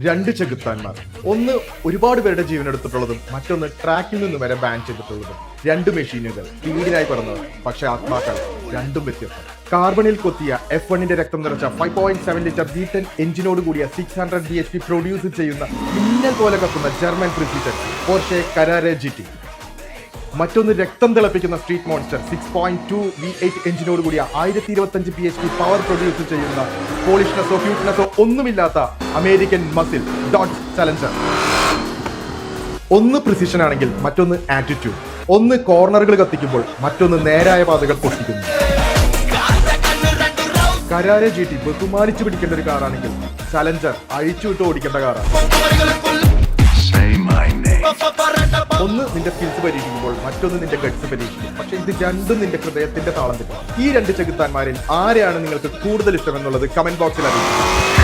രണ്ട് ചെകുത്താന്മാർ. ഒന്ന് ഒരുപാട് പേരുടെ ജീവൻ എടുത്തിട്ടുള്ളതും മറ്റൊന്ന് ട്രാക്കിൽ നിന്ന് വരെ ബാൻ ചെയ്തിട്ടുള്ളതും. രണ്ട് മെഷീനുകൾ സ്പീഡിനായി പറഞ്ഞത്, പക്ഷെ ആത്മാക്കൾ രണ്ടും വ്യത്യസ്തം. കാർബണിൽ കൊത്തിയ F1ന്റെ രക്തം നിറച്ച 5.7 ലിറ്റർ V10 എഞ്ചിനോട് കൂടിയ 600 bhp പ്രൊഡ്യൂസ് ചെയ്യുന്ന മിന്നൽ പോലെ കത്തുന്ന ജർമ്മൻ പ്രിസിഷൻ പോർഷെ കരാരെ GT. മറ്റൊന്ന് രക്തം തിളപ്പിക്കുന്ന സ്ട്രീറ്റ് മോൺസ്റ്റർ 6.2 V8 എഞ്ചിനോട് കൂടിയ 1025 bhp പവർ പ്രൊഡ്യൂസ് ചെയ്യുന്ന പോളിഷ്നെസ്സോ ക്യൂട്ട്നെസ്സോ ഒന്നുമില്ലാത്ത അമേരിക്കൻ മസിൽ ഡോഡ്ജ് ചലഞ്ചർ. ഒന്ന് പ്രിസിഷൻ ആണെങ്കിൽ മറ്റൊന്ന് ആറ്റിറ്റ്യൂഡ്. ഒന്ന് കോർണറുകൾ കത്തിക്കുമ്പോൾ മറ്റൊന്ന് നേരായ പാതകൾ പൊട്ടിക്കുന്നു. കരാരെ GT ബഹുമാനിച്ചു പിടിക്കേണ്ട ഒരു കാറാണെങ്കിൽ ചലഞ്ചർ അഴിച്ചുവിട്ട് ഓടിക്കേണ്ട കാറാണ്. ഒന്ന് നിന്റെ സ്കിൽസ് പരീക്ഷിക്കുമ്പോൾ മറ്റൊന്ന് നിന്റെ ഗട്സ് പരീക്ഷിക്കും. പക്ഷെ ഇത് രണ്ടും നിന്റെ ഹൃദയത്തിന്റെ താളം തെറ്റും. ഈ രണ്ട് ചെകുത്താന്മാരിൽ ആരെയാണ് നിങ്ങൾക്ക് കൂടുതൽ ഇഷ്ടമെന്നുള്ളത് കമന്റ് ബോക്സിൽ അറിയിക്കും.